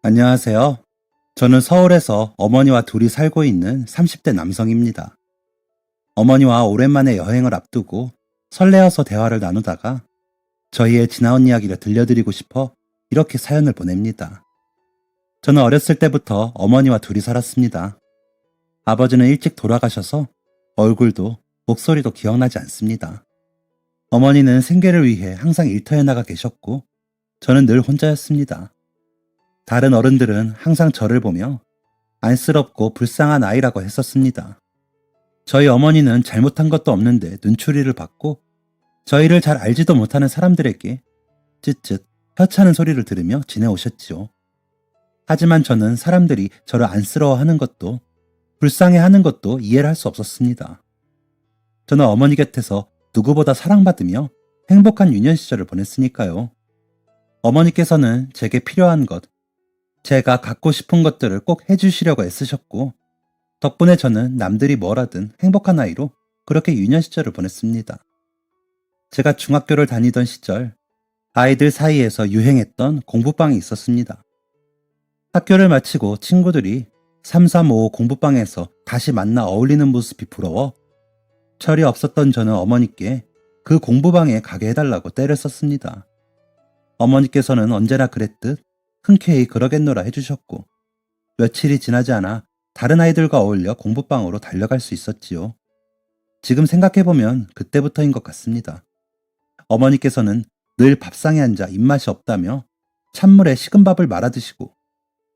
안녕하세요. 저는 서울에서 어머니와 둘이 살고 있는 30대 남성입니다. 어머니와 오랜만에 여행을 앞두고 설레어서 대화를 나누다가 저희의 지나온 이야기를 들려드리고 싶어 이렇게 사연을 보냅니다. 저는 어렸을 때부터 어머니와 둘이 살았습니다. 아버지는 일찍 돌아가셔서 얼굴도 목소리도 기억나지 않습니다. 어머니는 생계를 위해 항상 일터에 나가 계셨고 저는 늘 혼자였습니다. 다른 어른들은 항상 저를 보며 안쓰럽고 불쌍한 아이라고 했었습니다. 저희 어머니는 잘못한 것도 없는데 눈초리를 받고 저희를 잘 알지도 못하는 사람들에게 쯧쯧 혀차는 소리를 들으며 지내오셨지요. 하지만 저는 사람들이 저를 안쓰러워하는 것도 불쌍해하는 것도 이해를 할 수 없었습니다. 저는 어머니 곁에서 누구보다 사랑받으며 행복한 유년 시절을 보냈으니까요. 어머니께서는 제게 필요한 것, 제가 갖고 싶은 것들을 꼭 해주시려고 애쓰셨고 덕분에 저는 남들이 뭘 하든 행복한 아이로 그렇게 유년 시절을 보냈습니다. 제가 중학교를 다니던 시절 아이들 사이에서 유행했던 공부방이 있었습니다. 학교를 마치고 친구들이 3355 공부방에서 다시 만나 어울리는 모습이 부러워 철이 없었던 저는 어머니께 그 공부방에 가게 해달라고 떼를 썼습니다. 어머니께서는 언제나 그랬듯 흔쾌히 그러겠노라 해주셨고 며칠이 지나지 않아 다른 아이들과 어울려 공부방으로 달려갈 수 있었지요. 지금 생각해보면 그때부터인 것 같습니다. 어머니께서는 늘 밥상에 앉아 입맛이 없다며 찬물에 식은 밥을 말아 드시고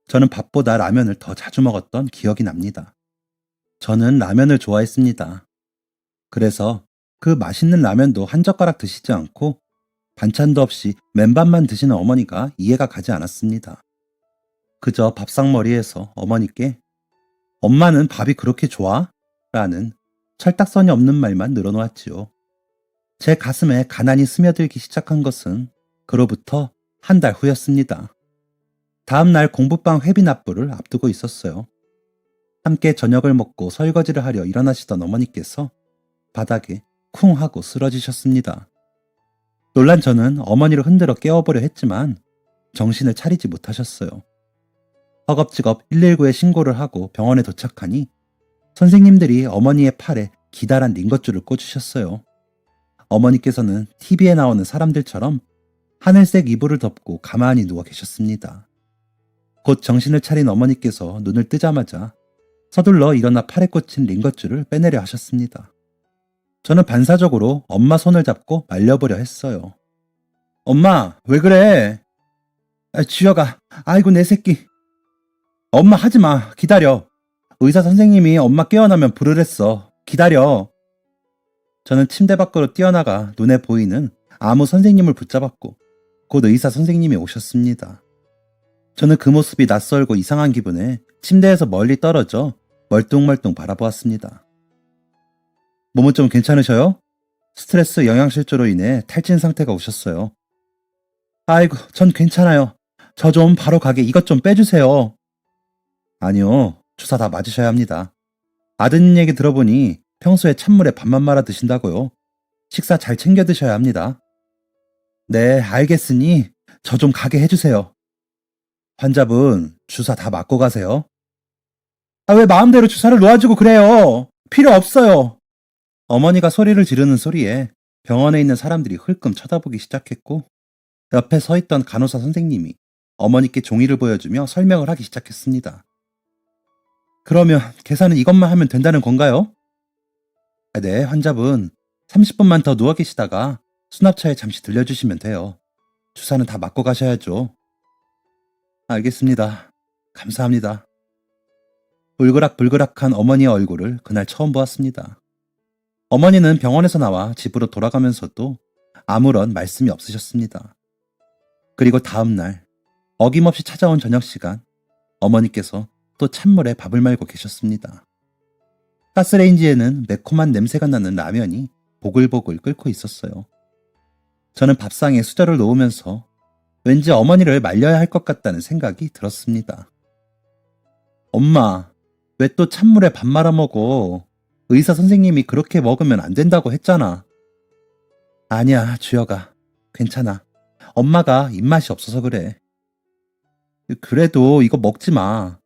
저는 밥보다 라면을 더 자주 먹었던 기억이 납니다. 저는 라면을 좋아했습니다. 그래서 그 맛있는 라면도 한 젓가락 드시지 않고 반찬도 없이 맨밥만 드시는 어머니가 이해가 가지 않았습니다. 그저 밥상머리에서 어머니께 엄마는 밥이 그렇게 좋아? 라는 철딱선이 없는 말만 늘어놓았지요. 제 가슴에 가난이 스며들기 시작한 것은 그로부터 한 달 후였습니다. 다음 날 공부방 회비 납부를 앞두고 있었어요. 함께 저녁을 먹고 설거지를 하려 일어나시던 어머니께서 바닥에 쿵 하고 쓰러지셨습니다. 놀란 저는 어머니를 흔들어 깨워보려 했지만 정신을 차리지 못하셨어요. 허겁지겁 119에 신고를 하고 병원에 도착하니 선생님들이 어머니의 팔에 기다란 링거줄을 꽂으셨어요. 어머니께서는 TV에 나오는 사람들처럼 하늘색 이불을 덮고 가만히 누워 계셨습니다. 곧 정신을 차린 어머니께서 눈을 뜨자마자 서둘러 일어나 팔에 꽂힌 링거줄을 빼내려 하셨습니다. 저는 반사적으로 엄마 손을 잡고 말려보려 했어요. 엄마, 왜 그래? 주여가, 아이고 내 새끼. 엄마 하지마, 기다려. 의사 선생님이 엄마 깨어나면 부르랬어. 기다려. 저는 침대 밖으로 뛰어나가 눈에 보이는 아무 선생님을 붙잡았고 곧 의사 선생님이 오셨습니다. 저는 그 모습이 낯설고 이상한 기분에 침대에서 멀리 떨어져 멀뚱멀뚱 바라보았습니다. 몸은 좀 괜찮으셔요? 스트레스 영양실조로 인해 탈진 상태가 오셨어요. 아이고, 전 괜찮아요. 저 좀 바로 가게 이것 좀 빼주세요. 아니요, 주사 다 맞으셔야 합니다. 아드님 얘기 들어보니 평소에 찬물에 밥만 말아 드신다고요. 식사 잘 챙겨 드셔야 합니다. 네, 알겠으니 저 좀 가게 해주세요. 환자분, 주사 다 맞고 가세요. 왜 마음대로 주사를 놓아주고 그래요? 필요 없어요. 어머니가 소리를 지르는 소리에 병원에 있는 사람들이 흘끔 쳐다보기 시작했고 옆에 서 있던 간호사 선생님이 어머니께 종이를 보여주며 설명을 하기 시작했습니다. 그러면 계산은 이것만 하면 된다는 건가요? 네, 환자분 30분만 더 누워 계시다가 수납차에 잠시 들려주시면 돼요. 주사는 다 맞고 가셔야죠. 알겠습니다. 감사합니다. 울그락불그락한 어머니의 얼굴을 그날 처음 보았습니다. 어머니는 병원에서 나와 집으로 돌아가면서도 아무런 말씀이 없으셨습니다. 그리고 다음 날 어김없이 찾아온 저녁 시간 어머니께서 또 찬물에 밥을 말고 계셨습니다. 가스레인지에는 매콤한 냄새가 나는 라면이 보글보글 끓고 있었어요. 저는 밥상에 수저를 놓으면서 왠지 어머니를 말려야 할 것 같다는 생각이 들었습니다. 엄마, 왜 또 찬물에 밥 말아 먹어? 의사 선생님이 그렇게 먹으면 안 된다고 했잖아. 아니야, 주여가. 괜찮아. 엄마가 입맛이 없어서 그래. 그래도 이거 먹지 마.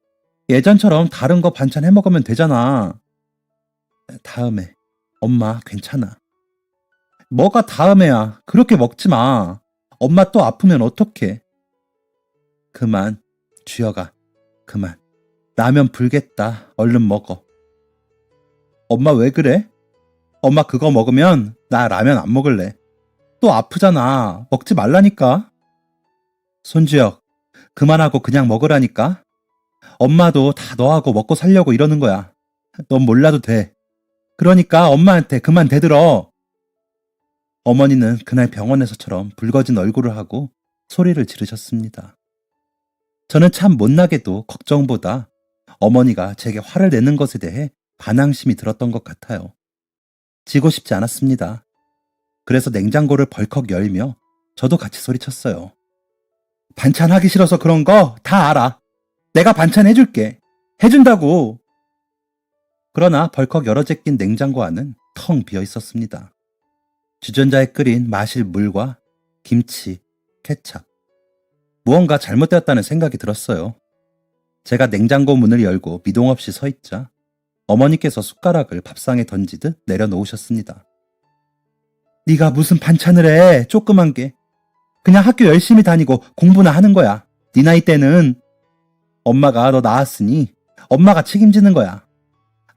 예전처럼 다른 거 반찬 해 먹으면 되잖아. 다음에. 엄마, 괜찮아. 뭐가 다음에야. 그렇게 먹지 마. 엄마 또 아프면 어떡해. 그만. 주여가. 그만. 라면 불겠다. 얼른 먹어. 엄마 왜 그래? 엄마 그거 먹으면 나 라면 안 먹을래. 또 아프잖아. 먹지 말라니까. 손주혁, 그만하고 그냥 먹으라니까. 엄마도 다 너하고 먹고 살려고 이러는 거야. 넌 몰라도 돼. 그러니까 엄마한테 그만 대들어. 어머니는 그날 병원에서처럼 붉어진 얼굴을 하고 소리를 지르셨습니다. 저는 참 못나게도 걱정보다 어머니가 제게 화를 내는 것에 대해 반항심이 들었던 것 같아요. 지고 싶지 않았습니다. 그래서 냉장고를 벌컥 열며 저도 같이 소리쳤어요. 반찬 하기 싫어서 그런 거 다 알아. 내가 반찬 해줄게. 해준다고. 그러나 벌컥 열어 제낀 냉장고 안은 텅 비어 있었습니다. 주전자에 끓인 마실 물과 김치, 케찹. 무언가 잘못되었다는 생각이 들었어요. 제가 냉장고 문을 열고 미동 없이 서 있자 어머니께서 숟가락을 밥상에 던지듯 내려놓으셨습니다. 네가 무슨 반찬을 해, 조그만 게. 그냥 학교 열심히 다니고 공부나 하는 거야. 네 나이 때는. 엄마가 너 낳았으니 엄마가 책임지는 거야.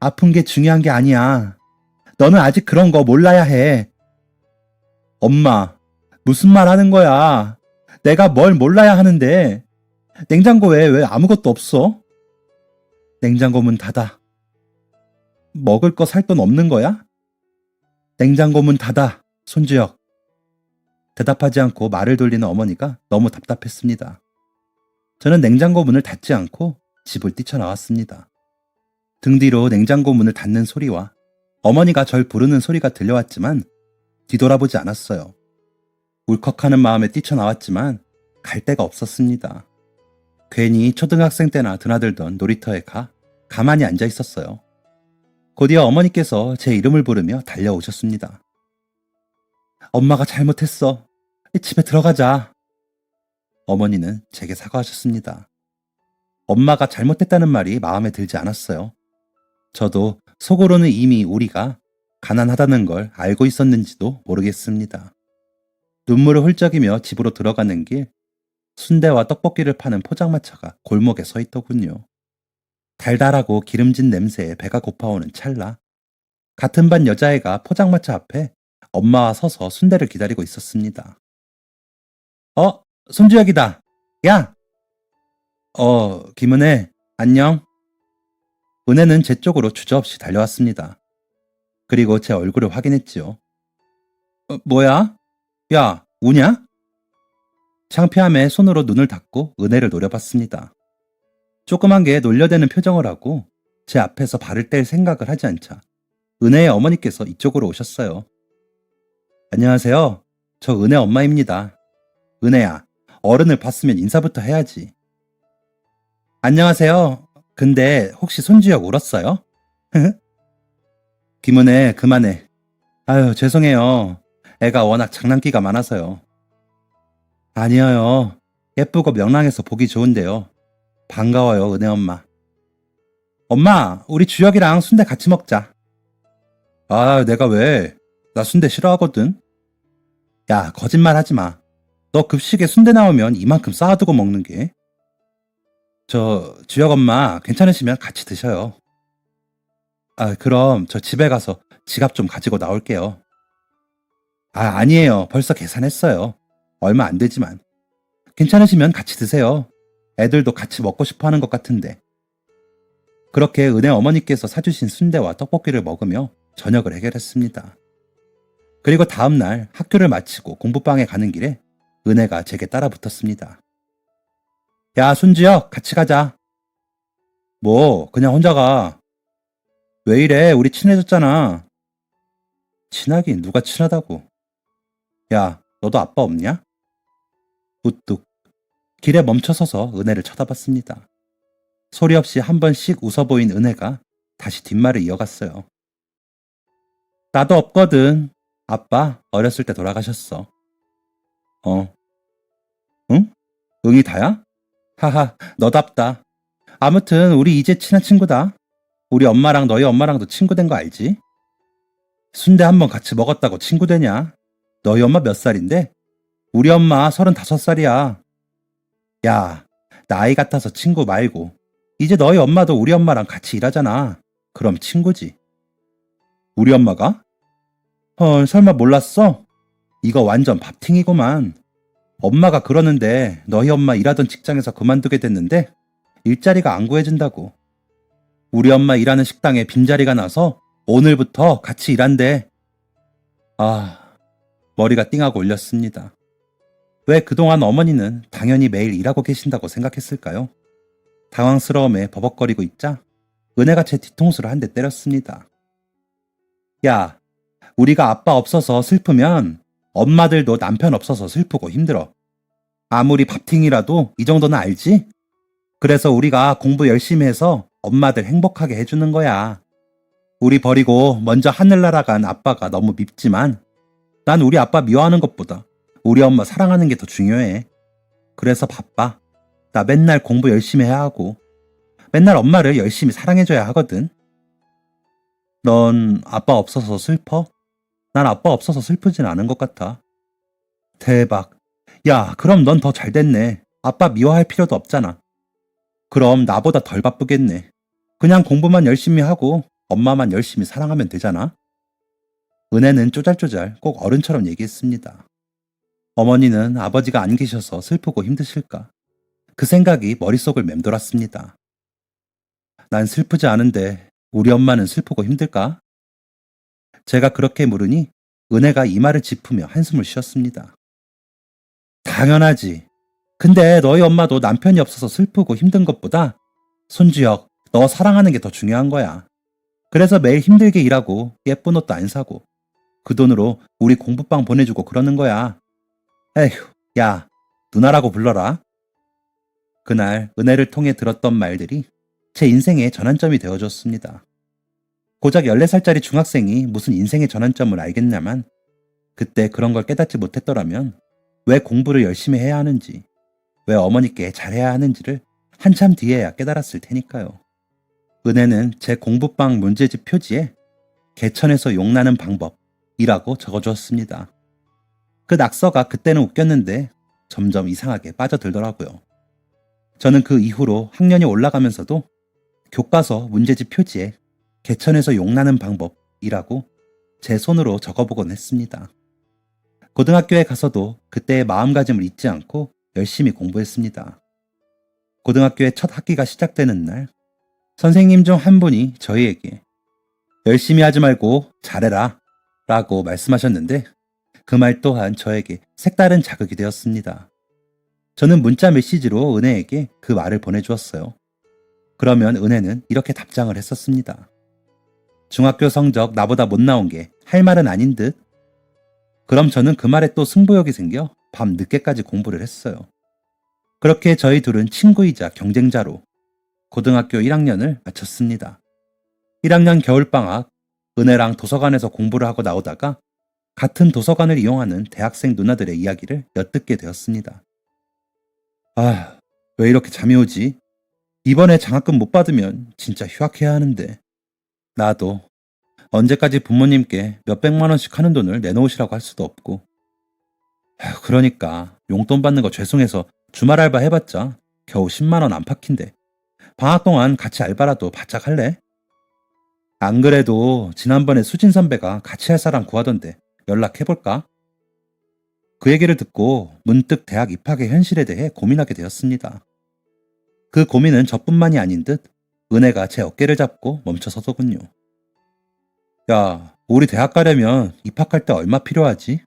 아픈 게 중요한 게 아니야. 너는 아직 그런 거 몰라야 해. 엄마, 무슨 말 하는 거야? 내가 뭘 몰라야 하는데. 냉장고에 왜 아무것도 없어? 냉장고 문 닫아. 먹을 거 살 돈 없는 거야? 냉장고 문 닫아, 손주혁. 대답하지 않고 말을 돌리는 어머니가 너무 답답했습니다. 저는 냉장고 문을 닫지 않고 집을 뛰쳐나왔습니다. 등 뒤로 냉장고 문을 닫는 소리와 어머니가 절 부르는 소리가 들려왔지만 뒤돌아보지 않았어요. 울컥하는 마음에 뛰쳐나왔지만 갈 데가 없었습니다. 괜히 초등학생 때나 드나들던 놀이터에 가만히 앉아 있었어요. 곧이어 어머니께서 제 이름을 부르며 달려오셨습니다. 엄마가 잘못했어. 집에 들어가자. 어머니는 제게 사과하셨습니다. 엄마가 잘못했다는 말이 마음에 들지 않았어요. 저도 속으로는 이미 우리가 가난하다는 걸 알고 있었는지도 모르겠습니다. 눈물을 훌쩍이며 집으로 들어가는 길, 순대와 떡볶이를 파는 포장마차가 골목에 서 있더군요. 달달하고 기름진 냄새에 배가 고파오는 찰나, 같은 반 여자애가 포장마차 앞에 엄마와 서서 순대를 기다리고 있었습니다. 손주혁이다. 야! 김은혜, 안녕. 은혜는 제 쪽으로 주저없이 달려왔습니다. 그리고 제 얼굴을 확인했지요. 뭐야? 야, 우냐? 창피함에 손으로 눈을 닫고 은혜를 노려봤습니다. 조그만 게 놀려대는 표정을 하고 제 앞에서 발을 뗄 생각을 하지 않자 은혜의 어머니께서 이쪽으로 오셨어요. 안녕하세요. 저 은혜 엄마입니다. 은혜야, 어른을 봤으면 인사부터 해야지. 안녕하세요. 근데 혹시 손주혁 울었어요? 김은혜, 그만해. 아유, 죄송해요. 애가 워낙 장난기가 많아서요. 아니에요. 예쁘고 명랑해서 보기 좋은데요. 반가워요, 은혜 엄마. 엄마, 우리 주혁이랑 순대 같이 먹자. 아, 내가 왜? 나 순대 싫어하거든. 야, 거짓말 하지 마. 너 급식에 순대 나오면 이만큼 쌓아두고 먹는 게. 주혁 엄마, 괜찮으시면 같이 드셔요. 아, 그럼 저 집에 가서 지갑 좀 가지고 나올게요. 아, 아니에요. 벌써 계산했어요. 얼마 안 되지만. 괜찮으시면 같이 드세요. 애들도 같이 먹고 싶어 하는 것 같은데. 그렇게 은혜 어머니께서 사주신 순대와 떡볶이를 먹으며 저녁을 해결했습니다. 그리고 다음날 학교를 마치고 공부방에 가는 길에 은혜가 제게 따라 붙었습니다. 야, 손주혁, 같이 가자. 뭐, 그냥 혼자 가. 왜 이래? 우리 친해졌잖아. 친하긴 누가 친하다고. 야, 너도 아빠 없냐? 우뚝. 길에 멈춰서서 은혜를 쳐다봤습니다. 소리 없이 한 번씩 웃어 보인 은혜가 다시 뒷말을 이어갔어요. 나도 없거든. 아빠 어렸을 때 돌아가셨어. 응? 응이 다야? 하하, 너답다. 아무튼 우리 이제 친한 친구다. 우리 엄마랑 너희 엄마랑도 친구 된 거 알지? 순대 한번 같이 먹었다고 친구 되냐? 너희 엄마 몇 살인데? 우리 엄마 35살이야. 야, 나이 같아서 친구 말고 이제 너희 엄마도 우리 엄마랑 같이 일하잖아. 그럼 친구지. 우리 엄마가? 헐, 설마 몰랐어? 이거 완전 밥팅이구만. 엄마가 그러는데 너희 엄마 일하던 직장에서 그만두게 됐는데 일자리가 안 구해진다고. 우리 엄마 일하는 식당에 빈자리가 나서 오늘부터 같이 일한대. 아, 머리가 띵하고 울렸습니다. 왜 그동안 어머니는 당연히 매일 일하고 계신다고 생각했을까요? 당황스러움에 버벅거리고 있자 은혜가 제 뒤통수를 한 대 때렸습니다. 야, 우리가 아빠 없어서 슬프면 엄마들도 남편 없어서 슬프고 힘들어. 아무리 밥팅이라도 이 정도는 알지? 그래서 우리가 공부 열심히 해서 엄마들 행복하게 해주는 거야. 우리 버리고 먼저 하늘나라 간 아빠가 너무 밉지만 난 우리 아빠 미워하는 것보다 우리 엄마 사랑하는 게 더 중요해. 그래서 바빠. 나 맨날 공부 열심히 해야 하고 맨날 엄마를 열심히 사랑해줘야 하거든. 넌 아빠 없어서 슬퍼? 난 아빠 없어서 슬프진 않은 것 같아. 대박. 야, 그럼 넌 더 잘 됐네. 아빠 미워할 필요도 없잖아. 그럼 나보다 덜 바쁘겠네. 그냥 공부만 열심히 하고 엄마만 열심히 사랑하면 되잖아. 은혜는 쪼잘쪼잘 꼭 어른처럼 얘기했습니다. 어머니는 아버지가 안 계셔서 슬프고 힘드실까? 그 생각이 머릿속을 맴돌았습니다. 난 슬프지 않은데 우리 엄마는 슬프고 힘들까? 제가 그렇게 물으니 은혜가 이마를 짚으며 한숨을 쉬었습니다. 당연하지. 근데 너희 엄마도 남편이 없어서 슬프고 힘든 것보다 손주혁, 너 사랑하는 게 더 중요한 거야. 그래서 매일 힘들게 일하고 예쁜 옷도 안 사고 그 돈으로 우리 공부방 보내주고 그러는 거야. 에휴, 야, 누나라고 불러라. 그날 은혜를 통해 들었던 말들이 제 인생의 전환점이 되어줬습니다. 고작 14살짜리 중학생이 무슨 인생의 전환점을 알겠냐만 그때 그런 걸 깨닫지 못했더라면 왜 공부를 열심히 해야 하는지, 왜 어머니께 잘해야 하는지를 한참 뒤에야 깨달았을 테니까요. 은혜는 제 공부방 문제집 표지에 개천에서 용나는 방법이라고 적어주었습니다. 그 낙서가 그때는 웃겼는데 점점 이상하게 빠져들더라고요. 저는 그 이후로 학년이 올라가면서도 교과서 문제집 표지에 개천에서 용나는 방법이라고 제 손으로 적어보곤 했습니다. 고등학교에 가서도 그때의 마음가짐을 잊지 않고 열심히 공부했습니다. 고등학교의 첫 학기가 시작되는 날, 선생님 중 한 분이 저희에게 열심히 하지 말고 잘해라 라고 말씀하셨는데 그 말 또한 저에게 색다른 자극이 되었습니다. 저는 문자 메시지로 은혜에게 그 말을 보내주었어요. 그러면 은혜는 이렇게 답장을 했었습니다. 중학교 성적 나보다 못 나온 게 할 말은 아닌 듯? 그럼 저는 그 말에 또 승부욕이 생겨 밤 늦게까지 공부를 했어요. 그렇게 저희 둘은 친구이자 경쟁자로 고등학교 1학년을 마쳤습니다. 1학년 겨울방학, 은혜랑 도서관에서 공부를 하고 나오다가 같은 도서관을 이용하는 대학생 누나들의 이야기를 엿듣게 되었습니다. 아, 왜 이렇게 잠이 오지? 이번에 장학금 못 받으면 진짜 휴학해야 하는데. 나도 언제까지 부모님께 몇백만 원씩 하는 돈을 내놓으시라고 할 수도 없고. 그러니까 용돈 받는 거 죄송해서 주말 알바 해봤자 겨우 10만 원 안팎인데 방학 동안 같이 알바라도 바짝 할래? 안 그래도 지난번에 수진 선배가 같이 할 사람 구하던데 연락해볼까? 그 얘기를 듣고 문득 대학 입학의 현실에 대해 고민하게 되었습니다. 그 고민은 저뿐만이 아닌 듯 은혜가 제 어깨를 잡고 멈춰서더군요. 야, 우리 대학 가려면 입학할 때 얼마 필요하지?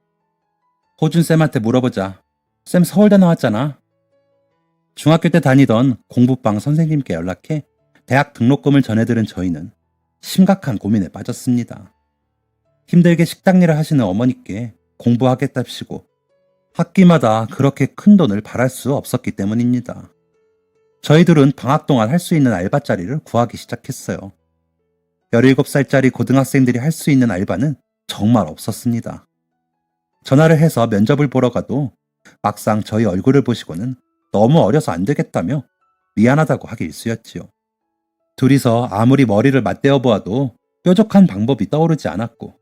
호준 쌤한테 물어보자. 쌤 서울대 나왔잖아. 중학교 때 다니던 공부방 선생님께 연락해 대학 등록금을 전해들은 저희는 심각한 고민에 빠졌습니다. 힘들게 식당 일을 하시는 어머니께 공부하겠답시고 학기마다 그렇게 큰 돈을 바랄 수 없었기 때문입니다. 저희들은 방학 동안 할 수 있는 알바자리를 구하기 시작했어요. 17살짜리 고등학생들이 할 수 있는 알바는 정말 없었습니다. 전화를 해서 면접을 보러 가도 막상 저희 얼굴을 보시고는 너무 어려서 안 되겠다며 미안하다고 하기 일쑤였지요. 둘이서 아무리 머리를 맞대어 보아도 뾰족한 방법이 떠오르지 않았고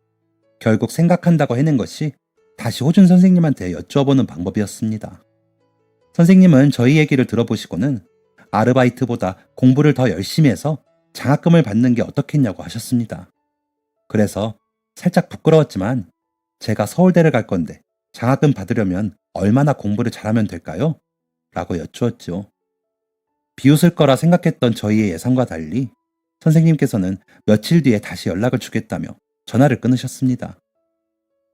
결국 생각한다고 해낸 것이 다시 호준 선생님한테 여쭈어보는 방법이었습니다. 선생님은 저희 얘기를 들어보시고는 아르바이트보다 공부를 더 열심히 해서 장학금을 받는 게 어떻겠냐고 하셨습니다. 그래서 살짝 부끄러웠지만 제가 서울대를 갈 건데 장학금 받으려면 얼마나 공부를 잘하면 될까요? 라고 여쭈었죠. 비웃을 거라 생각했던 저희의 예상과 달리 선생님께서는 며칠 뒤에 다시 연락을 주겠다며 전화를 끊으셨습니다.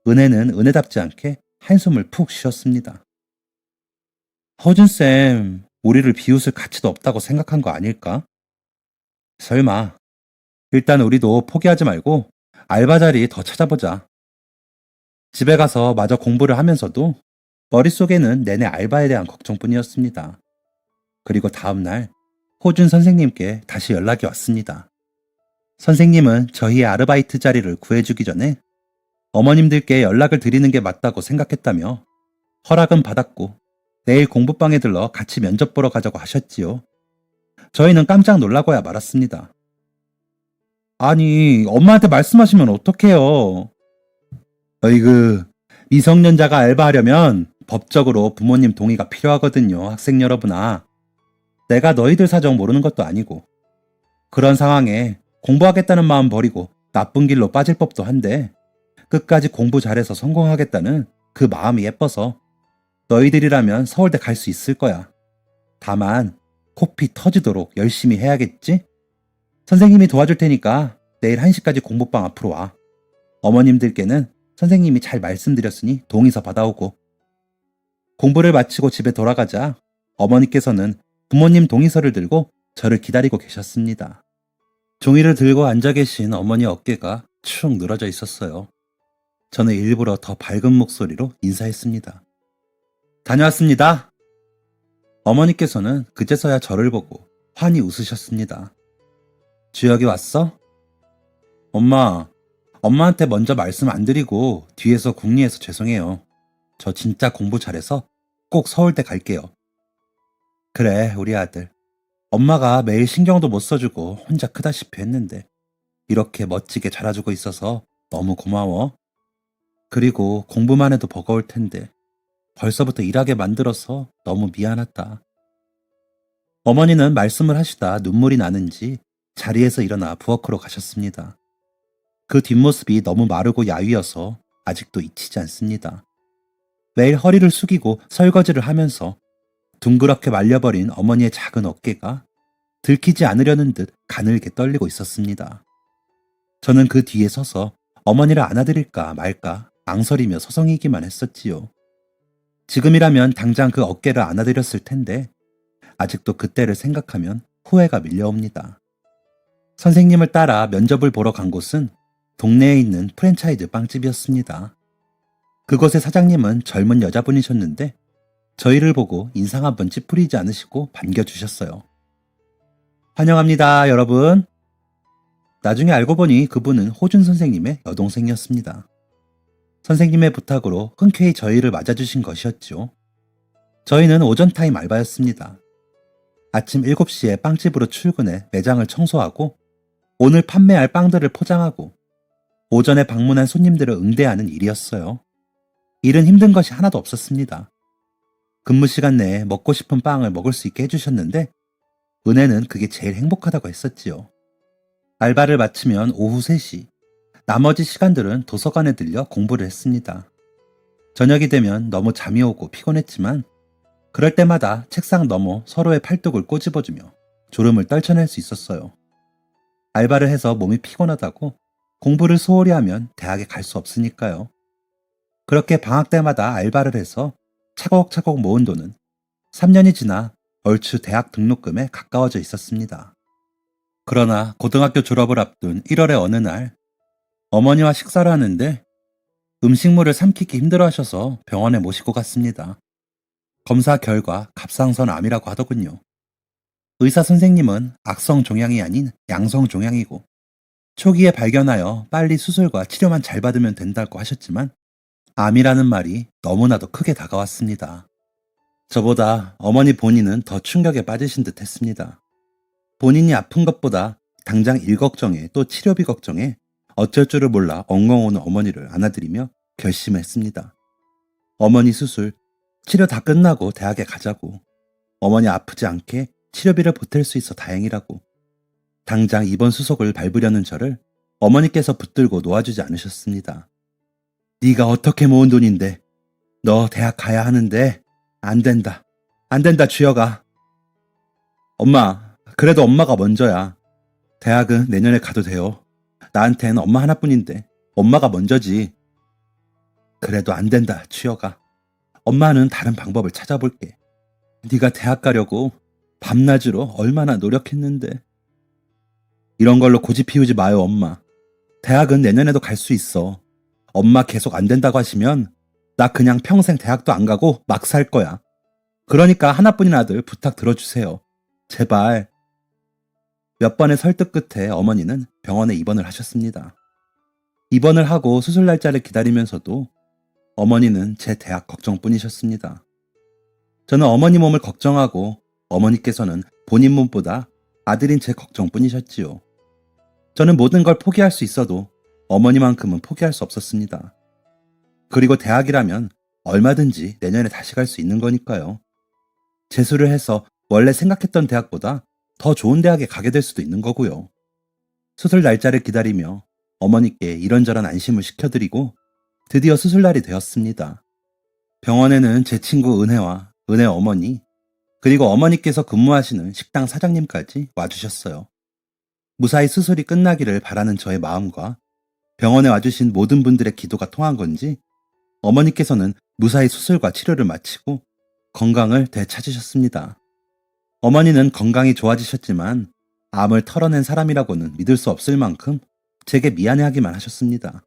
은혜는 은혜답지 않게 한숨을 푹 쉬었습니다. 허준쌤, 우리를 비웃을 가치도 없다고 생각한 거 아닐까? 설마. 일단 우리도 포기하지 말고 알바 자리 더 찾아보자. 집에 가서 마저 공부를 하면서도 머릿속에는 내내 알바에 대한 걱정뿐이었습니다. 그리고 다음날 호준 선생님께 다시 연락이 왔습니다. 선생님은 저희의 아르바이트 자리를 구해주기 전에 어머님들께 연락을 드리는 게 맞다고 생각했다며 허락은 받았고 내일 공부방에 들러 같이 면접 보러 가자고 하셨지요. 저희는 깜짝 놀라고야 말았습니다. 아니, 엄마한테 말씀하시면 어떡해요? 어이구, 미성년자가 알바하려면 법적으로 부모님 동의가 필요하거든요, 학생 여러분아. 내가 너희들 사정 모르는 것도 아니고. 그런 상황에 공부하겠다는 마음 버리고 나쁜 길로 빠질 법도 한데 끝까지 공부 잘해서 성공하겠다는 그 마음이 예뻐서 너희들이라면 서울대 갈 수 있을 거야. 다만 코피 터지도록 열심히 해야겠지? 선생님이 도와줄 테니까 내일 1시까지 공부방 앞으로 와. 어머님들께는 선생님이 잘 말씀드렸으니 동의서 받아오고. 공부를 마치고 집에 돌아가자 어머니께서는 부모님 동의서를 들고 저를 기다리고 계셨습니다. 종이를 들고 앉아 계신 어머니 어깨가 축 늘어져 있었어요. 저는 일부러 더 밝은 목소리로 인사했습니다. 다녀왔습니다. 어머니께서는 그제서야 저를 보고 환히 웃으셨습니다. 주혁이 왔어? 엄마한테 먼저 말씀 안 드리고 뒤에서 궁리해서 죄송해요. 저 진짜 공부 잘해서 꼭 서울대 갈게요. 그래, 우리 아들. 엄마가 매일 신경도 못 써주고 혼자 크다시피 했는데 이렇게 멋지게 자라주고 있어서 너무 고마워. 그리고 공부만 해도 버거울 텐데 벌써부터 일하게 만들어서 너무 미안하다. 어머니는 말씀을 하시다 눈물이 나는지 자리에서 일어나 부엌으로 가셨습니다. 그 뒷모습이 너무 마르고 야위어서 아직도 잊히지 않습니다. 매일 허리를 숙이고 설거지를 하면서 둥그렇게 말려버린 어머니의 작은 어깨가 들키지 않으려는 듯 가늘게 떨리고 있었습니다. 저는 그 뒤에 서서 어머니를 안아드릴까 말까 망설이며 서성이기만 했었지요. 지금이라면 당장 그 어깨를 안아드렸을 텐데 아직도 그때를 생각하면 후회가 밀려옵니다. 선생님을 따라 면접을 보러 간 곳은 동네에 있는 프랜차이즈 빵집이었습니다. 그곳의 사장님은 젊은 여자분이셨는데 저희를 보고 인상 한번 찌푸리지 않으시고 반겨주셨어요. 환영합니다, 여러분. 나중에 알고 보니 그분은 호준 선생님의 여동생이었습니다. 선생님의 부탁으로 흔쾌히 저희를 맞아주신 것이었죠. 저희는 오전 타임 알바였습니다. 아침 7시에 빵집으로 출근해 매장을 청소하고 오늘 판매할 빵들을 포장하고 오전에 방문한 손님들을 응대하는 일이었어요. 일은 힘든 것이 하나도 없었습니다. 근무 시간 내에 먹고 싶은 빵을 먹을 수 있게 해주셨는데 은혜는 그게 제일 행복하다고 했었지요. 알바를 마치면 오후 3시, 나머지 시간들은 도서관에 들려 공부를 했습니다. 저녁이 되면 너무 잠이 오고 피곤했지만 그럴 때마다 책상 너머 서로의 팔뚝을 꼬집어주며 졸음을 떨쳐낼 수 있었어요. 알바를 해서 몸이 피곤하다고 공부를 소홀히 하면 대학에 갈 수 없으니까요. 그렇게 방학 때마다 알바를 해서 차곡차곡 모은 돈은 3년이 지나 얼추 대학 등록금에 가까워져 있었습니다. 그러나 고등학교 졸업을 앞둔 1월의 어느 날 어머니와 식사를 하는데 음식물을 삼키기 힘들어 하셔서 병원에 모시고 갔습니다. 검사 결과 갑상선 암이라고 하더군요. 의사 선생님은 악성 종양이 아닌 양성 종양이고 초기에 발견하여 빨리 수술과 치료만 잘 받으면 된다고 하셨지만 암이라는 말이 너무나도 크게 다가왔습니다. 저보다 어머니 본인은 더 충격에 빠지신 듯 했습니다. 본인이 아픈 것보다 당장 일 걱정에 또 치료비 걱정에 어쩔 줄을 몰라 엉엉 우는 어머니를 안아드리며 결심을 했습니다. 어머니 수술, 치료 다 끝나고 대학에 가자고. 어머니 아프지 않게 치료비를 보탤 수 있어 다행이라고. 당장 입원 수속을 밟으려는 저를 어머니께서 붙들고 놓아주지 않으셨습니다. 네가 어떻게 모은 돈인데 너 대학 가야 하는데 안 된다. 안 된다 주여가. 엄마, 그래도 엄마가 먼저야. 대학은 내년에 가도 돼요. 나한텐 엄마 하나뿐인데 엄마가 먼저지. 그래도 안 된다 주여가. 엄마는 다른 방법을 찾아볼게. 네가 대학 가려고 밤낮으로 얼마나 노력했는데. 이런 걸로 고집 피우지 마요 엄마. 대학은 내년에도 갈 수 있어. 엄마 계속 안 된다고 하시면 나 그냥 평생 대학도 안 가고 막 살 거야. 그러니까 하나뿐인 아들 부탁 들어주세요. 제발. 몇 번의 설득 끝에 어머니는 병원에 입원을 하셨습니다. 입원을 하고 수술 날짜를 기다리면서도 어머니는 제 대학 걱정뿐이셨습니다. 저는 어머니 몸을 걱정하고 어머니께서는 본인 몸보다 아들인 제 걱정뿐이셨지요. 저는 모든 걸 포기할 수 있어도 어머니만큼은 포기할 수 없었습니다. 그리고 대학이라면 얼마든지 내년에 다시 갈 수 있는 거니까요. 재수를 해서 원래 생각했던 대학보다 더 좋은 대학에 가게 될 수도 있는 거고요. 수술 날짜를 기다리며 어머니께 이런저런 안심을 시켜드리고 드디어 수술날이 되었습니다. 병원에는 제 친구 은혜와 은혜 어머니, 그리고 어머니께서 근무하시는 식당 사장님까지 와주셨어요. 무사히 수술이 끝나기를 바라는 저의 마음과 병원에 와주신 모든 분들의 기도가 통한 건지 어머니께서는 무사히 수술과 치료를 마치고 건강을 되찾으셨습니다. 어머니는 건강이 좋아지셨지만 암을 털어낸 사람이라고는 믿을 수 없을 만큼 제게 미안해하기만 하셨습니다.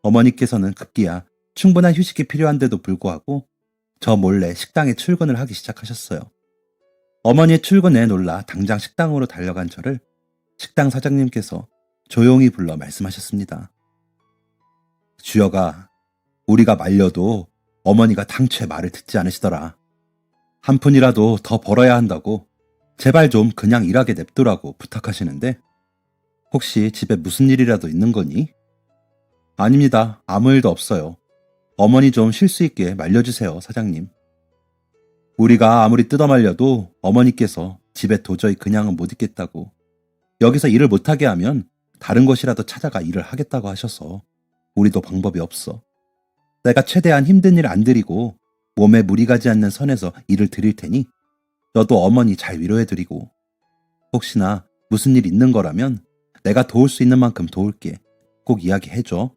어머니께서는 급기야 충분한 휴식이 필요한데도 불구하고 저 몰래 식당에 출근을 하기 시작하셨어요. 어머니의 출근에 놀라 당장 식당으로 달려간 저를 식당 사장님께서 조용히 불러 말씀하셨습니다. 주여가, 우리가 말려도 어머니가 당최 말을 듣지 않으시더라. 한 푼이라도 더 벌어야 한다고 제발 좀 그냥 일하게 냅두라고 부탁하시는데 혹시 집에 무슨 일이라도 있는 거니? 아닙니다. 아무 일도 없어요. 어머니 좀 쉴 수 있게 말려주세요, 사장님. 우리가 아무리 뜯어말려도 어머니께서 집에 도저히 그냥은 못 있겠다고, 여기서 일을 못하게 하면 다른 곳이라도 찾아가 일을 하겠다고 하셔서 우리도 방법이 없어. 내가 최대한 힘든 일 안 드리고 몸에 무리 가지 않는 선에서 일을 드릴 테니 너도 어머니 잘 위로해드리고 혹시나 무슨 일 있는 거라면 내가 도울 수 있는 만큼 도울게. 꼭 이야기해줘.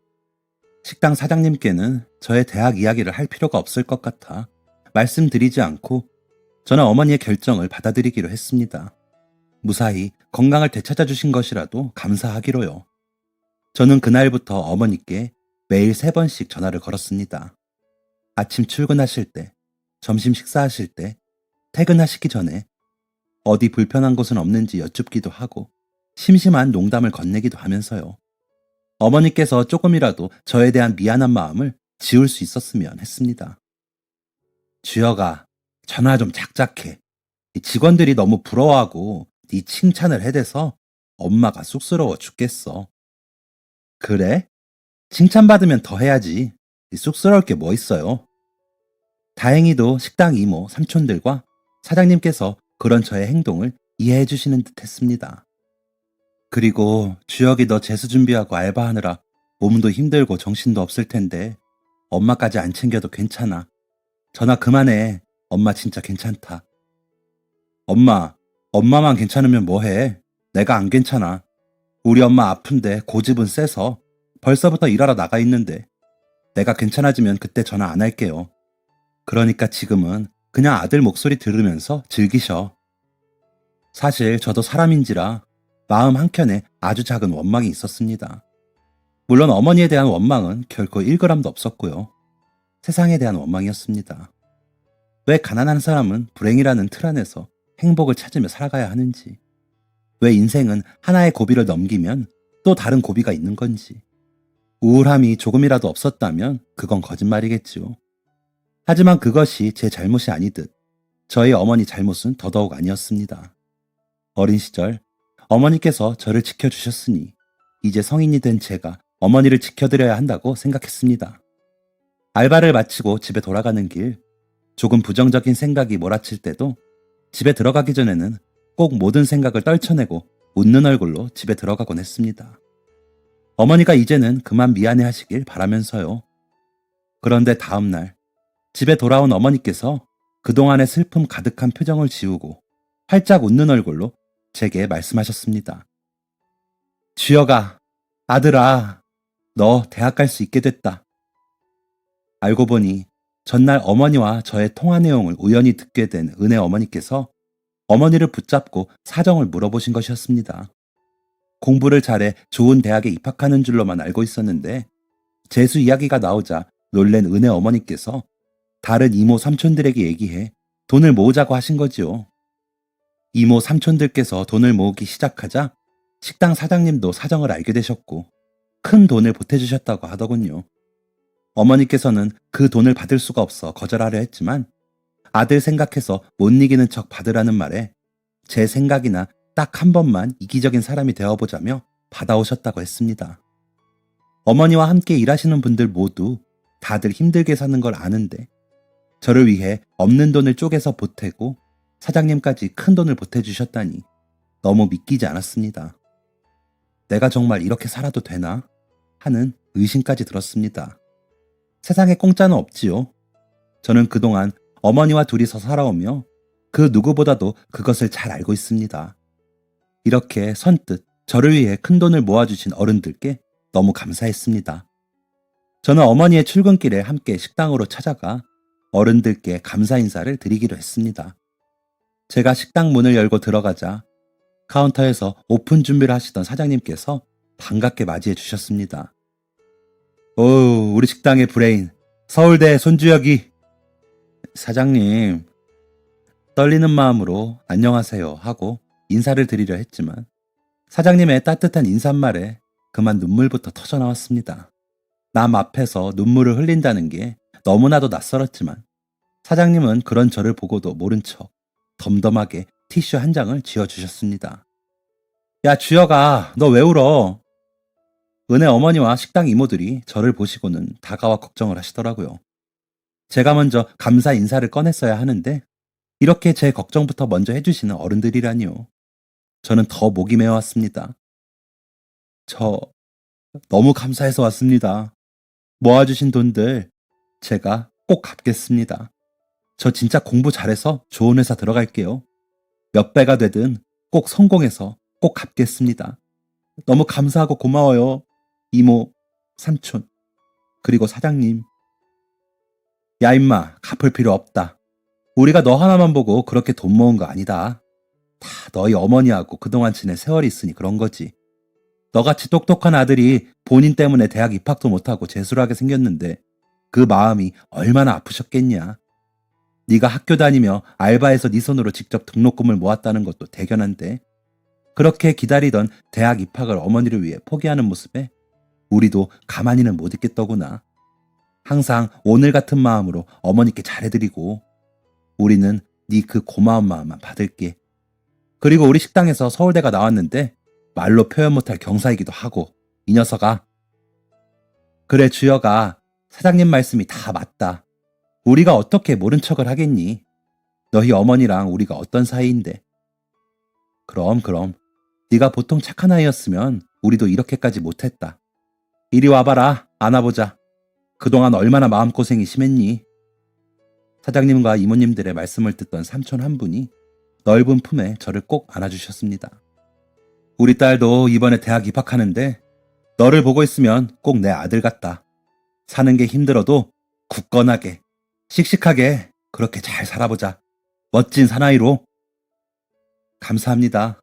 식당 사장님께는 저의 대학 이야기를 할 필요가 없을 것 같아 말씀드리지 않고 저는 어머니의 결정을 받아들이기로 했습니다. 무사히 건강을 되찾아주신 것이라도 감사하기로요. 저는 그날부터 어머니께 매일 3번씩 전화를 걸었습니다. 아침 출근하실 때, 점심 식사하실 때, 퇴근하시기 전에 어디 불편한 곳은 없는지 여쭙기도 하고 심심한 농담을 건네기도 하면서요. 어머니께서 조금이라도 저에 대한 미안한 마음을 지울 수 있었으면 했습니다. 주여가, 전화 좀 작작해. 직원들이 너무 부러워하고 네 칭찬을 해대서 엄마가 쑥스러워 죽겠어. 그래? 칭찬받으면 더 해야지. 쑥스러울 게 뭐 있어요. 다행히도 식당 이모, 삼촌들과 사장님께서 그런 저의 행동을 이해해 주시는 듯 했습니다. 그리고 주혁이 너 재수 준비하고 알바하느라 몸도 힘들고 정신도 없을 텐데 엄마까지 안 챙겨도 괜찮아. 전화 그만해. 엄마 진짜 괜찮다. 엄마만 괜찮으면 뭐해? 내가 안 괜찮아. 우리 엄마 아픈데 고집은 세서 벌써부터 일하러 나가 있는데 내가 괜찮아지면 그때 전화 안 할게요. 그러니까 지금은 그냥 아들 목소리 들으면서 즐기셔. 사실 저도 사람인지라 마음 한켠에 아주 작은 원망이 있었습니다. 물론 어머니에 대한 원망은 결코 1g도 없었고요. 세상에 대한 원망이었습니다. 왜 가난한 사람은 불행이라는 틀 안에서 행복을 찾으며 살아가야 하는지, 왜 인생은 하나의 고비를 넘기면 또 다른 고비가 있는 건지, 우울함이 조금이라도 없었다면 그건 거짓말이겠지요. 하지만 그것이 제 잘못이 아니듯 저희 어머니 잘못은 더더욱 아니었습니다. 어린 시절 어머니께서 저를 지켜주셨으니 이제 성인이 된 제가 어머니를 지켜드려야 한다고 생각했습니다. 알바를 마치고 집에 돌아가는 길, 조금 부정적인 생각이 몰아칠 때도 집에 들어가기 전에는 꼭 모든 생각을 떨쳐내고 웃는 얼굴로 집에 들어가곤 했습니다. 어머니가 이제는 그만 미안해 하시길 바라면서요. 그런데 다음날 집에 돌아온 어머니께서 그동안의 슬픔 가득한 표정을 지우고 활짝 웃는 얼굴로 제게 말씀하셨습니다. 주혁아, 아들아, 너 대학 갈 수 있게 됐다. 알고 보니 전날 어머니와 저의 통화 내용을 우연히 듣게 된 은혜 어머니께서 어머니를 붙잡고 사정을 물어보신 것이었습니다. 공부를 잘해 좋은 대학에 입학하는 줄로만 알고 있었는데 재수 이야기가 나오자 놀란 은혜 어머니께서 다른 이모 삼촌들에게 얘기해 돈을 모으자고 하신 거지요. 이모 삼촌들께서 돈을 모으기 시작하자 식당 사장님도 사정을 알게 되셨고 큰 돈을 보태주셨다고 하더군요. 어머니께서는 그 돈을 받을 수가 없어 거절하려 했지만 아들 생각해서 못 이기는 척 받으라는 말에 제 생각이나 딱 한 번만 이기적인 사람이 되어보자며 받아오셨다고 했습니다. 어머니와 함께 일하시는 분들 모두 다들 힘들게 사는 걸 아는데 저를 위해 없는 돈을 쪼개서 보태고 사장님까지 큰 돈을 보태주셨다니 너무 믿기지 않았습니다. 내가 정말 이렇게 살아도 되나? 하는 의심까지 들었습니다. 세상에 공짜는 없지요. 저는 그동안 어머니와 둘이서 살아오며 그 누구보다도 그것을 잘 알고 있습니다. 이렇게 선뜻 저를 위해 큰 돈을 모아주신 어른들께 너무 감사했습니다. 저는 어머니의 출근길에 함께 식당으로 찾아가 어른들께 감사 인사를 드리기로 했습니다. 제가 식당 문을 열고 들어가자 카운터에서 오픈 준비를 하시던 사장님께서 반갑게 맞이해 주셨습니다. 오, 우리 식당의 브레인, 서울대 손주혁이. 사장님, 떨리는 마음으로 안녕하세요 하고 인사를 드리려 했지만 사장님의 따뜻한 인사말에 그만 눈물부터 터져나왔습니다. 남 앞에서 눈물을 흘린다는 게 너무나도 낯설었지만 사장님은 그런 저를 보고도 모른 척 덤덤하게 티슈 한 장을 쥐어주셨습니다. 야, 주혁아, 너 왜 울어? 은혜 어머니와 식당 이모들이 저를 보시고는 다가와 걱정을 하시더라고요. 제가 먼저 감사 인사를 꺼냈어야 하는데 이렇게 제 걱정부터 먼저 해주시는 어른들이라니요. 저는 더 목이 메어왔습니다. 저 너무 감사해서 왔습니다. 모아주신 돈들 제가 꼭 갚겠습니다. 저 진짜 공부 잘해서 좋은 회사 들어갈게요. 몇 배가 되든 꼭 성공해서 꼭 갚겠습니다. 너무 감사하고 고마워요. 이모, 삼촌, 그리고 사장님. 야 임마, 갚을 필요 없다. 우리가 너 하나만 보고 그렇게 돈 모은 거 아니다. 다 너희 어머니하고 그동안 지낸 세월이 있으니 그런 거지. 너같이 똑똑한 아들이 본인 때문에 대학 입학도 못하고 재수를 하게 생겼는데 그 마음이 얼마나 아프셨겠냐. 네가 학교 다니며 알바해서 네 손으로 직접 등록금을 모았다는 것도 대견한데 그렇게 기다리던 대학 입학을 어머니를 위해 포기하는 모습에 우리도 가만히는 못 있겠더구나. 항상 오늘 같은 마음으로 어머니께 잘해드리고 우리는 네 그 고마운 마음만 받을게. 그리고 우리 식당에서 서울대가 나왔는데 말로 표현 못할 경사이기도 하고 이 녀석아. 그래 주혁아, 사장님 말씀이 다 맞다. 우리가 어떻게 모른 척을 하겠니? 너희 어머니랑 우리가 어떤 사이인데. 그럼 네가 보통 착한 아이였으면 우리도 이렇게까지 못했다. 이리 와봐라, 안아보자. 그동안 얼마나 마음고생이 심했니? 사장님과 이모님들의 말씀을 듣던 삼촌 한 분이 넓은 품에 저를 꼭 안아주셨습니다. 우리 딸도 이번에 대학 입학하는데 너를 보고 있으면 꼭 내 아들 같다. 사는 게 힘들어도 굳건하게, 씩씩하게 그렇게 잘 살아보자. 멋진 사나이로. 감사합니다.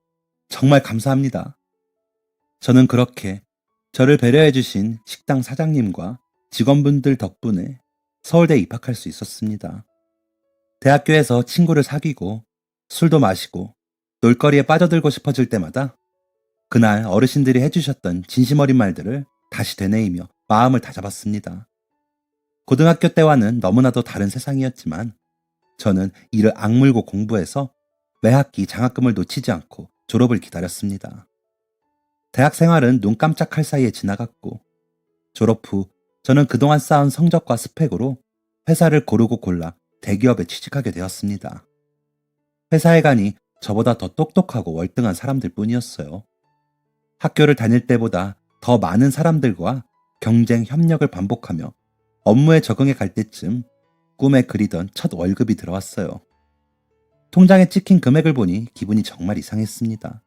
정말 감사합니다. 저는 그렇게 저를 배려해 주신 식당 사장님과 직원분들 덕분에 서울대에 입학할 수 있었습니다. 대학교에서 친구를 사귀고 술도 마시고 놀거리에 빠져들고 싶어질 때마다 그날 어르신들이 해주셨던 진심 어린 말들을 다시 되뇌이며 마음을 다잡았습니다. 고등학교 때와는 너무나도 다른 세상이었지만 저는 이를 악물고 공부해서 매 학기 장학금을 놓치지 않고 졸업을 기다렸습니다. 대학 생활은 눈 깜짝할 사이에 지나갔고 졸업 후 저는 그동안 쌓은 성적과 스펙으로 회사를 고르고 골라 대기업에 취직하게 되었습니다. 회사에 가니 저보다 더 똑똑하고 월등한 사람들 뿐이었어요. 학교를 다닐 때보다 더 많은 사람들과 경쟁, 협력을 반복하며 업무에 적응해 갈 때쯤 꿈에 그리던 첫 월급이 들어왔어요. 통장에 찍힌 금액을 보니 기분이 정말 이상했습니다.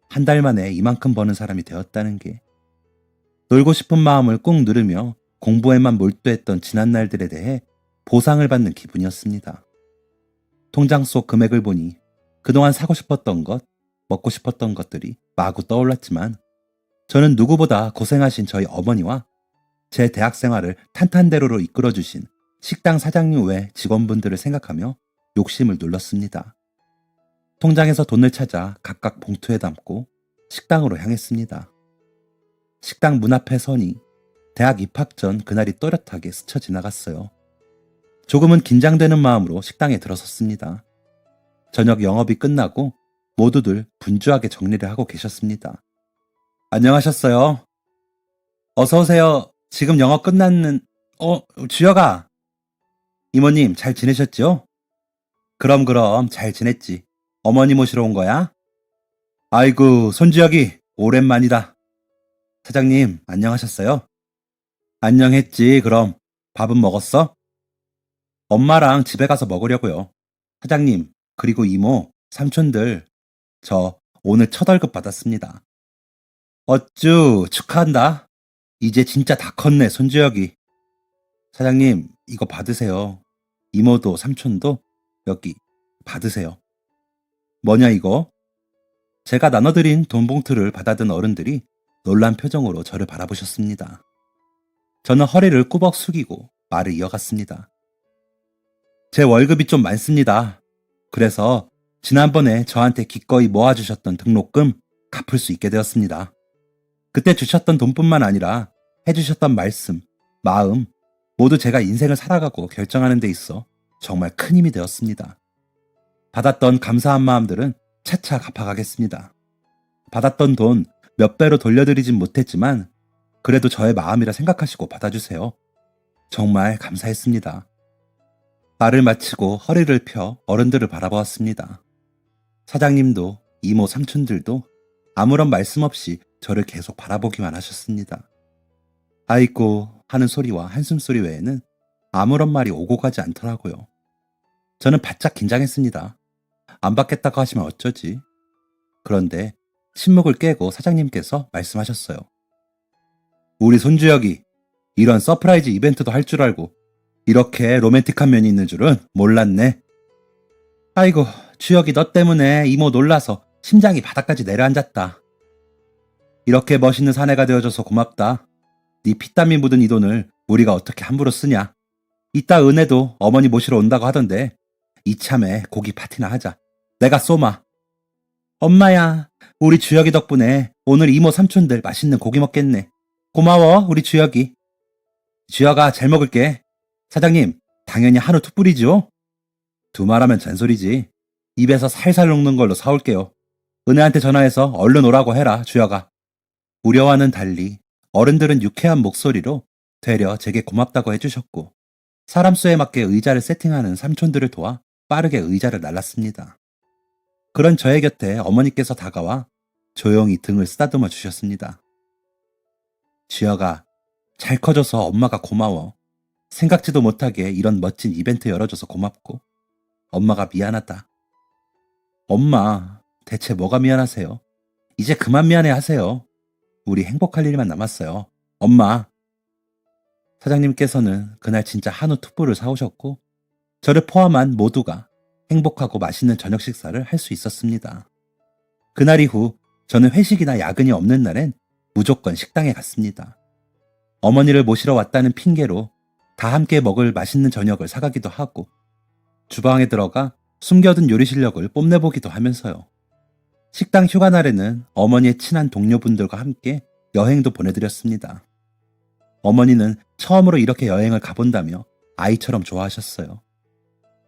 한 달 만에 이만큼 버는 사람이 되었다는 게. 놀고 싶은 마음을 꾹 누르며 공부에만 몰두했던 지난 날들에 대해 보상을 받는 기분이었습니다. 통장 속 금액을 보니 그동안 사고 싶었던 것, 먹고 싶었던 것들이 마구 떠올랐지만 저는 누구보다 고생하신 저희 어머니와 제 대학 생활을 탄탄대로로 이끌어주신 식당 사장님 외 직원분들을 생각하며 욕심을 눌렀습니다. 통장에서 돈을 찾아 각각 봉투에 담고 식당으로 향했습니다. 식당 문 앞에 서니 대학 입학 전 그날이 또렷하게 스쳐 지나갔어요. 조금은 긴장되는 마음으로 식당에 들어섰습니다. 저녁 영업이 끝나고 모두들 분주하게 정리를 하고 계셨습니다. 안녕하셨어요. 어서 오세요. 지금 영업 끝났는... 주혁아. 이모님 잘 지내셨죠? 그럼 잘 지냈지. 어머니 모시러 온 거야? 아이고 손주혁이 오랜만이다. 사장님 안녕하셨어요? 안녕했지. 그럼 밥은 먹었어? 엄마랑 집에 가서 먹으려고요. 사장님 그리고 이모, 삼촌들 저 오늘 첫 월급 받았습니다. 어쭈 축하한다. 이제 진짜 다 컸네 손주혁이. 사장님 이거 받으세요. 이모도 삼촌도 여기 받으세요. 뭐냐 이거? 제가 나눠드린 돈 봉투를 받아든 어른들이 놀란 표정으로 저를 바라보셨습니다. 저는 허리를 꾸벅 숙이고 말을 이어갔습니다. 제 월급이 좀 많습니다. 그래서 지난번에 저한테 기꺼이 모아주셨던 등록금 갚을 수 있게 되었습니다. 그때 주셨던 돈뿐만 아니라 해주셨던 말씀, 마음 모두 제가 인생을 살아가고 결정하는 데 있어 정말 큰 힘이 되었습니다. 받았던 감사한 마음들은 차차 갚아가겠습니다. 받았던 돈 몇 배로 돌려드리진 못했지만 그래도 저의 마음이라 생각하시고 받아주세요. 정말 감사했습니다. 말을 마치고 허리를 펴 어른들을 바라보았습니다. 사장님도 이모 삼촌들도 아무런 말씀 없이 저를 계속 바라보기만 하셨습니다. 아이고 하는 소리와 한숨소리 외에는 아무런 말이 오고 가지 않더라고요. 저는 바짝 긴장했습니다. 안 받겠다고 하시면 어쩌지? 그런데 침묵을 깨고 사장님께서 말씀하셨어요. 우리 손주혁이 이런 서프라이즈 이벤트도 할 줄 알고 이렇게 로맨틱한 면이 있는 줄은 몰랐네. 아이고 주혁이 너 때문에 이모 놀라서 심장이 바닥까지 내려앉았다. 이렇게 멋있는 사내가 되어줘서 고맙다. 네 피땀이 묻은 이 돈을 우리가 어떻게 함부로 쓰냐. 이따 은혜도 어머니 모시러 온다고 하던데 이참에 고기 파티나 하자. 내가 쏘마. 엄마야 우리 주혁이 덕분에 오늘 이모 삼촌들 맛있는 고기 먹겠네. 고마워 우리 주혁이. 주혁아 잘 먹을게. 사장님 당연히 한우 툭불이죠? 두말하면 잔소리지. 입에서 살살 녹는 걸로 사올게요. 은혜한테 전화해서 얼른 오라고 해라 주혁아. 우려와는 달리 어른들은 유쾌한 목소리로 되려 제게 고맙다고 해주셨고 사람 수에 맞게 의자를 세팅하는 삼촌들을 도와 빠르게 의자를 날랐습니다. 그런 저의 곁에 어머니께서 다가와 조용히 등을 쓰다듬어 주셨습니다. 주혁아, 잘 커져서 엄마가 고마워. 생각지도 못하게 이런 멋진 이벤트 열어줘서 고맙고 엄마가 미안하다. 엄마, 대체 뭐가 미안하세요? 이제 그만 미안해 하세요. 우리 행복할 일만 남았어요. 엄마. 사장님께서는 그날 진짜 한우 툭불을 사오셨고 저를 포함한 모두가 행복하고 맛있는 저녁 식사를 할 수 있었습니다. 그날 이후 저는 회식이나 야근이 없는 날엔 무조건 식당에 갔습니다. 어머니를 모시러 왔다는 핑계로 다 함께 먹을 맛있는 저녁을 사가기도 하고 주방에 들어가 숨겨둔 요리 실력을 뽐내보기도 하면서요. 식당 휴가 날에는 어머니의 친한 동료분들과 함께 여행도 보내드렸습니다. 어머니는 처음으로 이렇게 여행을 가본다며 아이처럼 좋아하셨어요.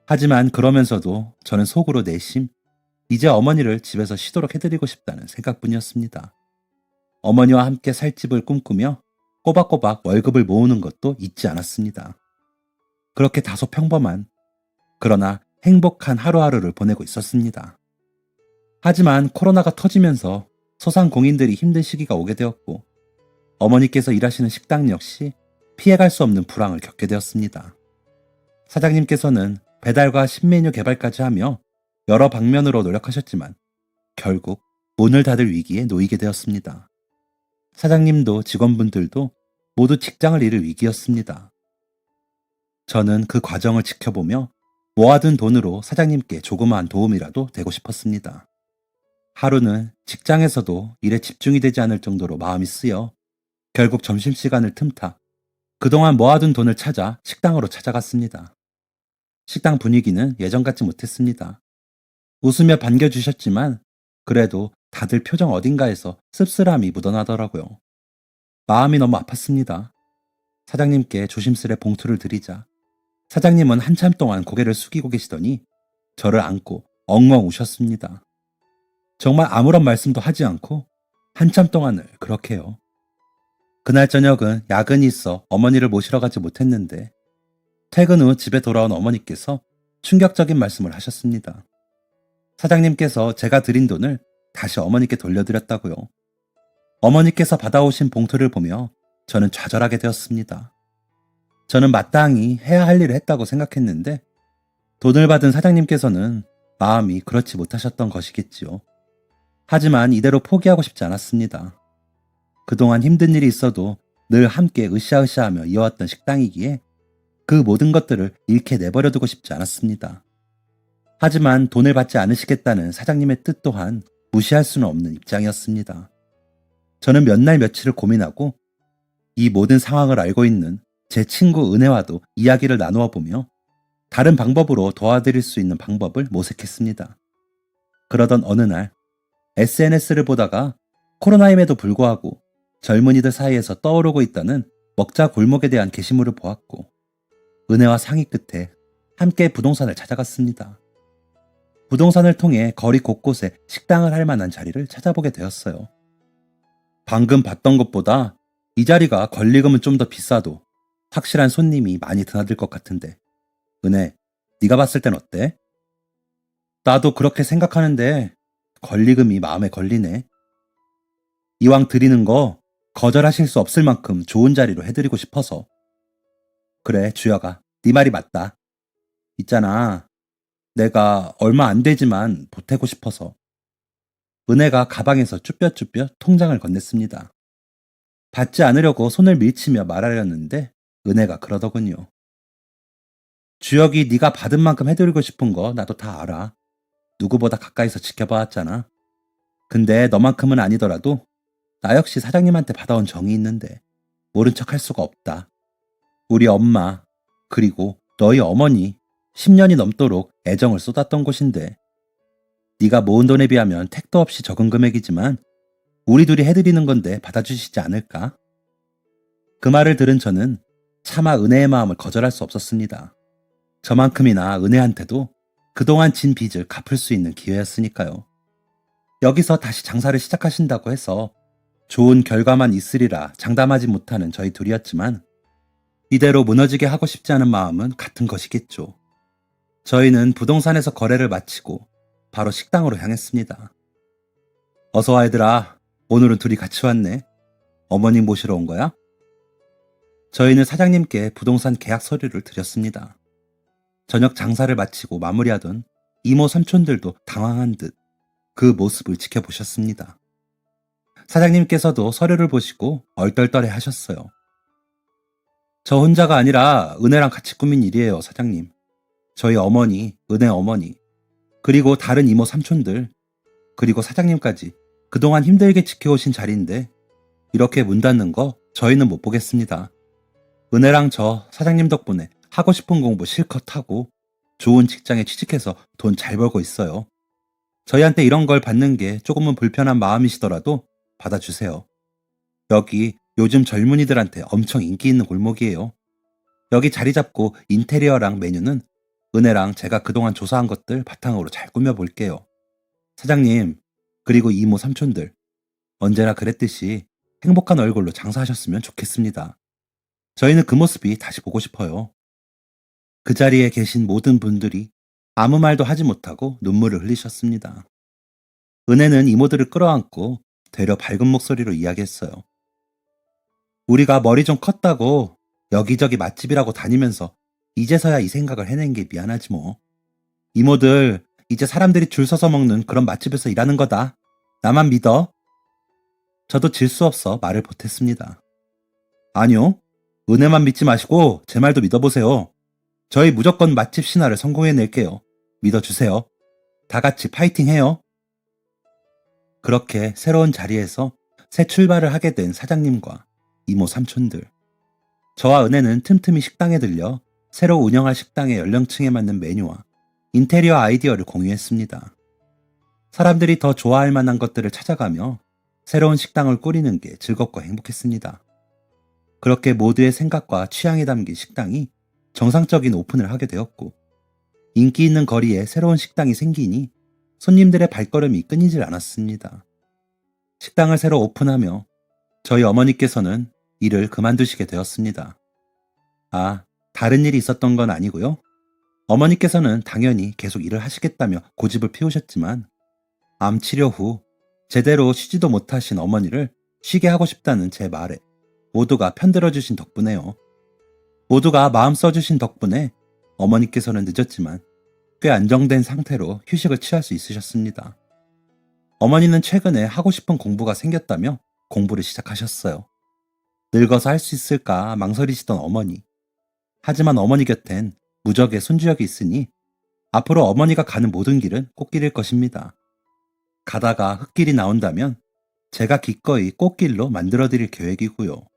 하지만 그러면서도 저는 속으로 내심 이제 어머니를 집에서 쉬도록 해드리고 싶다는 생각뿐이었습니다. 어머니와 함께 살 집을 꿈꾸며 꼬박꼬박 월급을 모으는 것도 잊지 않았습니다. 그렇게 다소 평범한, 그러나 행복한 하루하루를 보내고 있었습니다. 하지만 코로나가 터지면서 소상공인들이 힘든 시기가 오게 되었고, 어머니께서 일하시는 식당 역시 피해갈 수 없는 불황을 겪게 되었습니다. 사장님께서는 배달과 신메뉴 개발까지 하며 여러 방면으로 노력하셨지만 결국 문을 닫을 위기에 놓이게 되었습니다. 사장님도 직원분들도 모두 직장을 잃을 위기였습니다. 저는 그 과정을 지켜보며 모아둔 돈으로 사장님께 조그마한 도움이라도 되고 싶었습니다. 하루는 직장에서도 일에 집중이 되지 않을 정도로 마음이 쓰여 결국 점심시간을 틈타 그동안 모아둔 돈을 찾아 식당으로 찾아갔습니다. 식당 분위기는 예전 같지 못했습니다. 웃으며 반겨주셨지만 그래도 다들 표정 어딘가에서 씁쓸함이 묻어나더라고요. 마음이 너무 아팠습니다. 사장님께 조심스레 봉투를 드리자 사장님은 한참 동안 고개를 숙이고 계시더니 저를 안고 엉엉 우셨습니다. 정말 아무런 말씀도 하지 않고 한참 동안을 그렇게요. 그날 저녁은 야근이 있어 어머니를 모시러 가지 못했는데 퇴근 후 집에 돌아온 어머니께서 충격적인 말씀을 하셨습니다. 사장님께서 제가 드린 돈을 다시 어머니께 돌려드렸다고요. 어머니께서 받아오신 봉투를 보며 저는 좌절하게 되었습니다. 저는 마땅히 해야 할 일을 했다고 생각했는데 돈을 받은 사장님께서는 마음이 그렇지 못하셨던 것이겠지요. 하지만 이대로 포기하고 싶지 않았습니다. 그동안 힘든 일이 있어도 늘 함께 으쌰으쌰하며 이어왔던 식당이기에 그 모든 것들을 잃게 내버려두고 싶지 않았습니다. 하지만 돈을 받지 않으시겠다는 사장님의 뜻 또한 무시할 수는 없는 입장이었습니다. 저는 몇 날 며칠을 고민하고 이 모든 상황을 알고 있는 제 친구 은혜와도 이야기를 나누어 보며 다른 방법으로 도와드릴 수 있는 방법을 모색했습니다. 그러던 어느 날 SNS를 보다가 코로나임에도 불구하고 젊은이들 사이에서 떠오르고 있다는 먹자 골목에 대한 게시물을 보았고 은혜와 상의 끝에 함께 부동산을 찾아갔습니다. 부동산을 통해 거리 곳곳에 식당을 할 만한 자리를 찾아보게 되었어요. 방금 봤던 것보다 이 자리가 권리금은 좀 더 비싸도 확실한 손님이 많이 드나들 것 같은데 은혜, 네가 봤을 땐 어때? 나도 그렇게 생각하는데 권리금이 마음에 걸리네. 이왕 드리는 거 거절하실 수 없을 만큼 좋은 자리로 해드리고 싶어서. 그래, 주여가, 네 말이 맞다. 있잖아, 내가 얼마 안 되지만 보태고 싶어서. 은혜가 가방에서 쭈뼛쭈뼛 통장을 건넸습니다. 받지 않으려고 손을 밀치며 말하려는데 은혜가 그러더군요. 주혁이 네가 받은 만큼 해드리고 싶은 거 나도 다 알아. 누구보다 가까이서 지켜봐왔잖아. 근데 너만큼은 아니더라도 나 역시 사장님한테 받아온 정이 있는데 모른 척 할 수가 없다. 우리 엄마 그리고 너희 어머니 10년이 넘도록 애정을 쏟았던 곳인데 네가 모은 돈에 비하면 택도 없이 적은 금액이지만 우리 둘이 해드리는 건데 받아주시지 않을까? 그 말을 들은 저는 차마 은혜의 마음을 거절할 수 없었습니다. 저만큼이나 은혜한테도 그동안 진 빚을 갚을 수 있는 기회였으니까요. 여기서 다시 장사를 시작하신다고 해서 좋은 결과만 있으리라 장담하지 못하는 저희 둘이었지만 이대로 무너지게 하고 싶지 않은 마음은 같은 것이겠죠. 저희는 부동산에서 거래를 마치고 바로 식당으로 향했습니다. 어서와 얘들아, 오늘은 둘이 같이 왔네. 어머님 모시러 온 거야? 저희는 사장님께 부동산 계약 서류를 드렸습니다. 저녁 장사를 마치고 마무리하던 이모 삼촌들도 당황한 듯 그 모습을 지켜보셨습니다. 사장님께서도 서류를 보시고 얼떨떨해 하셨어요. 저 혼자가 아니라 은혜랑 같이 꾸민 일이에요, 사장님. 저희 어머니, 은혜 어머니, 그리고 다른 이모 삼촌들, 그리고 사장님까지 그동안 힘들게 지켜오신 자리인데 이렇게 문 닫는 거 저희는 못 보겠습니다. 은혜랑 저 사장님 덕분에 하고 싶은 공부 실컷 하고 좋은 직장에 취직해서 돈 잘 벌고 있어요. 저희한테 이런 걸 받는 게 조금은 불편한 마음이시더라도 받아주세요. 여기 요즘 젊은이들한테 엄청 인기 있는 골목이에요. 여기 자리 잡고 인테리어랑 메뉴는 은혜랑 제가 그동안 조사한 것들 바탕으로 잘 꾸며볼게요. 사장님, 그리고 이모 삼촌들, 언제나 그랬듯이 행복한 얼굴로 장사하셨으면 좋겠습니다. 저희는 그 모습이 다시 보고 싶어요. 그 자리에 계신 모든 분들이 아무 말도 하지 못하고 눈물을 흘리셨습니다. 은혜는 이모들을 끌어안고 되려 밝은 목소리로 이야기했어요. 우리가 머리 좀 컸다고 여기저기 맛집이라고 다니면서 이제서야 이 생각을 해낸 게 미안하지 뭐. 이모들, 이제 사람들이 줄 서서 먹는 그런 맛집에서 일하는 거다. 나만 믿어. 저도 질 수 없어 말을 보탰습니다. 아니요. 은혜만 믿지 마시고 제 말도 믿어보세요. 저희 무조건 맛집 신화를 성공해낼게요. 믿어주세요. 다 같이 파이팅 해요. 그렇게 새로운 자리에서 새 출발을 하게 된 사장님과 이모 삼촌들. 저와 은혜는 틈틈이 식당에 들려 새로 운영할 식당의 연령층에 맞는 메뉴와 인테리어 아이디어를 공유했습니다. 사람들이 더 좋아할 만한 것들을 찾아가며 새로운 식당을 꾸리는 게 즐겁고 행복했습니다. 그렇게 모두의 생각과 취향이 담긴 식당이 정상적인 오픈을 하게 되었고, 인기 있는 거리에 새로운 식당이 생기니 손님들의 발걸음이 끊이질 않았습니다. 식당을 새로 오픈하며 저희 어머니께서는 일을 그만두시게 되었습니다. 다른 일이 있었던 건 아니고요. 어머니께서는 당연히 계속 일을 하시겠다며 고집을 피우셨지만, 암 치료 후 제대로 쉬지도 못하신 어머니를 쉬게 하고 싶다는 제 말에 모두가 편들어주신 덕분에요. 모두가 마음 써주신 덕분에 어머니께서는 늦었지만 꽤 안정된 상태로 휴식을 취할 수 있으셨습니다. 어머니는 최근에 하고 싶은 공부가 생겼다며 공부를 시작하셨어요. 늙어서 할 수 있을까 망설이시던 어머니. 하지만 어머니 곁엔 무적의 손주역이 있으니 앞으로 어머니가 가는 모든 길은 꽃길일 것입니다. 가다가 흙길이 나온다면 제가 기꺼이 꽃길로 만들어드릴 계획이고요.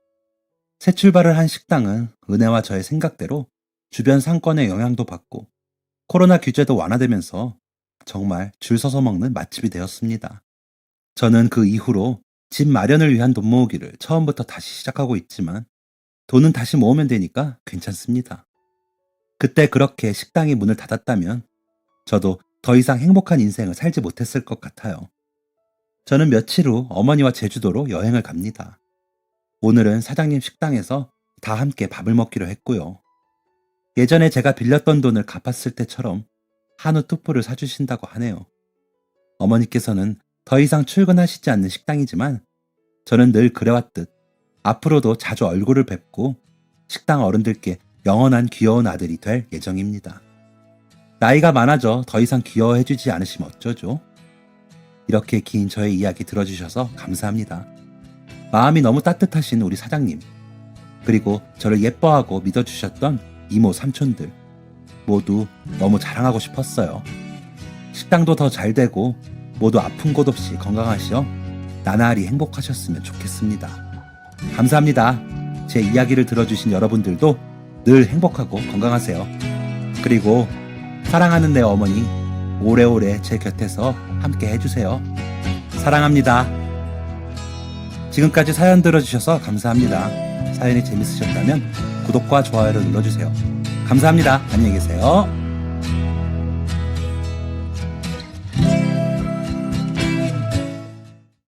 새 출발을 한 식당은 은혜와 저의 생각대로 주변 상권의 영향도 받고 코로나 규제도 완화되면서 정말 줄 서서 먹는 맛집이 되었습니다. 저는 그 이후로 집 마련을 위한 돈 모으기를 처음부터 다시 시작하고 있지만 돈은 다시 모으면 되니까 괜찮습니다. 그때 그렇게 식당이 문을 닫았다면 저도 더 이상 행복한 인생을 살지 못했을 것 같아요. 저는 며칠 후 어머니와 제주도로 여행을 갑니다. 오늘은 사장님 식당에서 다 함께 밥을 먹기로 했고요. 예전에 제가 빌렸던 돈을 갚았을 때처럼 한우 투프를 사주신다고 하네요. 어머니께서는 더 이상 출근하시지 않는 식당이지만 저는 늘 그래왔듯 앞으로도 자주 얼굴을 뵙고 식당 어른들께 영원한 귀여운 아들이 될 예정입니다. 나이가 많아져 더 이상 귀여워해주지 않으시면 어쩌죠? 이렇게 긴 저의 이야기 들어주셔서 감사합니다. 마음이 너무 따뜻하신 우리 사장님, 그리고 저를 예뻐하고 믿어주셨던 이모 삼촌들 모두 너무 자랑하고 싶었어요. 식당도 더 잘 되고 모두 아픈 곳 없이 건강하시어 나날이 행복하셨으면 좋겠습니다. 감사합니다. 제 이야기를 들어주신 여러분들도 늘 행복하고 건강하세요. 그리고 사랑하는 내 어머니 오래오래 제 곁에서 함께 해주세요. 사랑합니다. 지금까지 사연 들어주셔서 감사합니다. 사연이 재밌으셨다면 구독과 좋아요를 눌러주세요. 감사합니다. 안녕히 계세요.